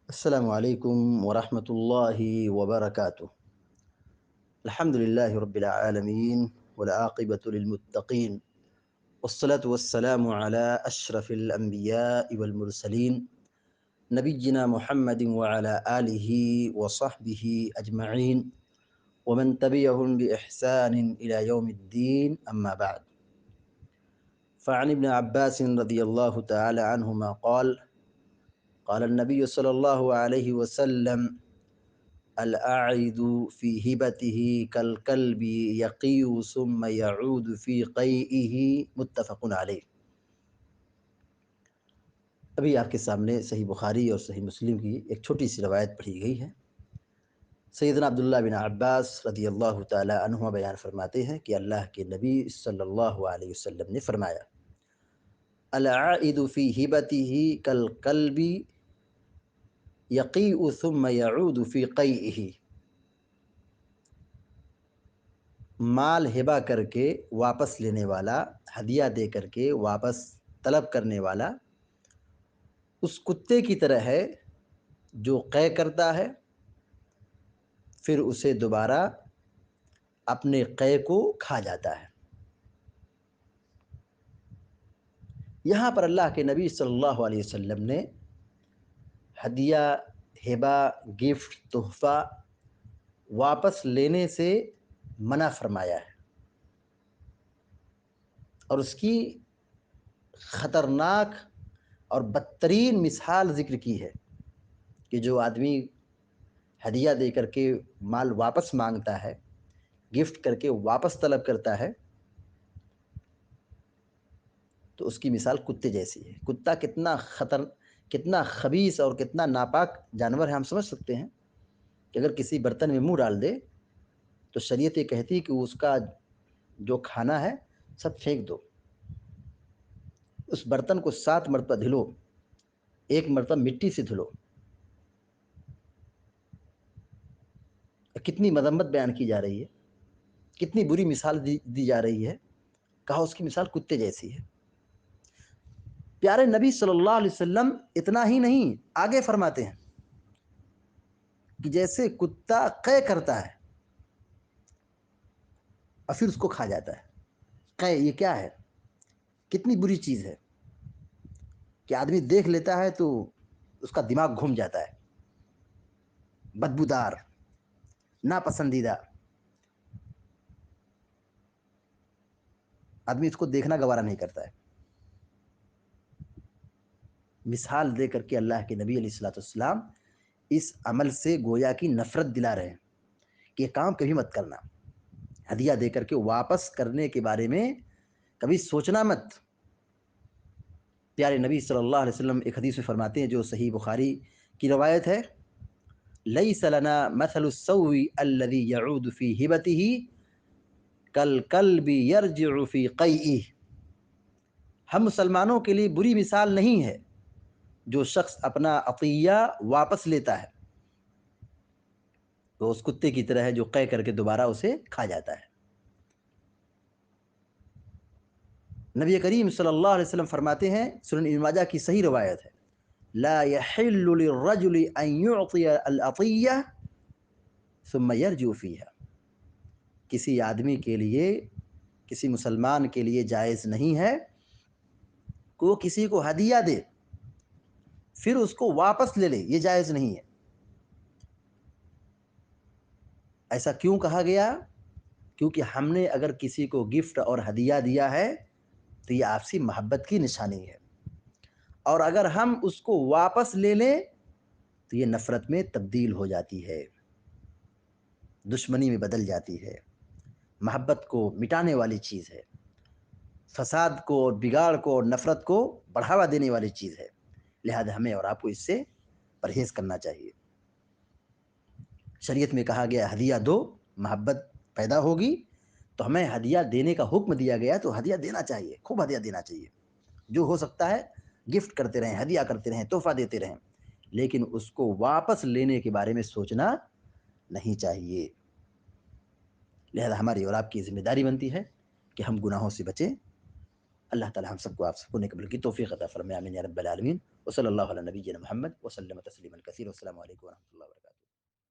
السلام عليكم ورحمة الله وبركاته. الحمد لله رب العالمين والعاقبة للمتقين، والصلاة والسلام على أشرف الأنبياء والمرسلين نبينا محمد وعلى آله وصحبه أجمعين ومن تبعهم بإحسان إلى يوم الدين، أما بعد. فعن ابن عباس رضي الله تعالى عنهما قال: قال النبي صلى الله عليه وسلم: الأعد في هبته كالكلب يقيء ثم يعود في قيئه، متفق علیہ۔ ابھی آپ کے سامنے صحیح بخاری اور صحیح مسلم کی ایک چھوٹی سی روایت پڑھی گئی ہے۔ سیدنا عبداللہ بن عباس رضی اللہ تعالی عنہ بیان فرماتے ہیں کہ اللہ کے نبی صلی اللہ علیہ وسلم نے فرمایا: العائد فی ہبته کالکلب یقیء ثم یعود فی قیئه، مال ہبہ کر کے واپس لینے والا، ہدیہ دے کر کے واپس طلب کرنے والا اس کتے کی طرح ہے جو قے کرتا ہے، پھر اسے دوبارہ اپنے قے کو کھا جاتا ہے۔ یہاں پر اللہ کے نبی صلی اللہ علیہ وسلم نے ہدیہ، ہبہ، گفٹ، تحفہ واپس لینے سے منع فرمایا ہے، اور اس کی خطرناک اور بدترین مثال ذکر کی ہے کہ جو آدمی ہدیہ دے کر کے مال واپس مانگتا ہے، گفٹ کر کے واپس طلب کرتا ہے، تو اس کی مثال کتے جیسی ہے۔ کتا کتنا خبیث اور کتنا ناپاک جانور ہے، ہم سمجھ سکتے ہیں کہ اگر کسی برتن میں منہ ڈال دے تو شریعت یہ کہتی ہے کہ اس کا جو کھانا ہے سب پھینک دو، اس برتن کو 7 مرتبہ دھلو، 1 مرتبہ مٹی سے دھلو۔ کتنی مذمت بیان کی جا رہی ہے، کتنی بری مثال دی جا رہی ہے، کہا اس کی مثال کتے جیسی ہے۔ پیارے نبی صلی اللہ علیہ وسلم اتنا ہی نہیں، آگے فرماتے ہیں کہ جیسے کتا قے کرتا ہے اور پھر اس کو کھا جاتا ہے۔ قے یہ کیا ہے؟ کتنی بری چیز ہے کہ آدمی دیکھ لیتا ہے تو اس کا دماغ گھوم جاتا ہے، بدبودار، ناپسندیدہ، آدمی اس کو دیکھنا گوارا نہیں کرتا ہے۔ مثال دے کر کے اللہ کے نبی علیہ الصلوۃ والسلام اس عمل سے گویا کی نفرت دلا رہے ہیں کہ یہ کام کبھی مت کرنا۔ ہدیہ دے کر کے واپس کرنے کے بارے میں کبھی سوچنا مت۔ پیارے نبی صلی اللہ علیہ وسلم ایک حدیث میں فرماتے ہیں جو صحیح بخاری کی روایت ہے: لیس لنا مثل السوء الذی یعود فی ہبته کالکلب یرجع فی قیئہ، ہم مسلمانوں کے لیے بری مثال نہیں ہے جو شخص اپنا عطیہ واپس لیتا ہے، تو اس کتے کی طرح ہے جو قے کر کے دوبارہ اسے کھا جاتا ہے۔ نبی کریم صلی اللہ علیہ وسلم فرماتے ہیں، سنن ابن ماجہ کی صحیح روایت ہے: لا يحل للرجل ان يعطي العطیہ ثم يرجع فیہا، کسی آدمی کے لیے، کسی مسلمان کے لیے جائز نہیں ہے کہ وہ کسی کو ہدیہ دے پھر اس کو واپس لے لے، یہ جائز نہیں ہے۔ ایسا کیوں کہا گیا؟ کیونکہ ہم نے اگر کسی کو گفٹ اور ہدیہ دیا ہے تو یہ آپسی محبت کی نشانی ہے، اور اگر ہم اس کو واپس لے لیں تو یہ نفرت میں تبدیل ہو جاتی ہے، دشمنی میں بدل جاتی ہے، محبت کو مٹانے والی چیز ہے، فساد کو اور بگاڑ کو اور نفرت کو بڑھاوا دینے والی چیز ہے۔ لہذا ہمیں اور آپ کو اس سے پرہیز کرنا چاہیے۔ شریعت میں کہا گیا ہدیہ دو، محبت پیدا ہوگی، تو ہمیں ہدیہ دینے کا حکم دیا گیا تو ہدیہ دینا چاہیے، خوب ہدیہ دینا چاہیے، جو ہو سکتا ہے گفٹ کرتے رہیں، ہدیہ کرتے رہیں، تحفہ دیتے رہیں، لیکن اس کو واپس لینے کے بارے میں سوچنا نہیں چاہیے۔ لہذا ہماری اور آپ کی ذمہ داری بنتی ہے کہ ہم گناہوں سے بچیں۔ اللہ تعالی ہم سب کو آپ سب کو نیک عمل کی توفیق عطا فرمائے، آمین یا رب العالمین، وصلی اللہ علی نبینا محمد وسلم تسلیما کثیرا، والسلام علیکم ورحمۃ اللہ۔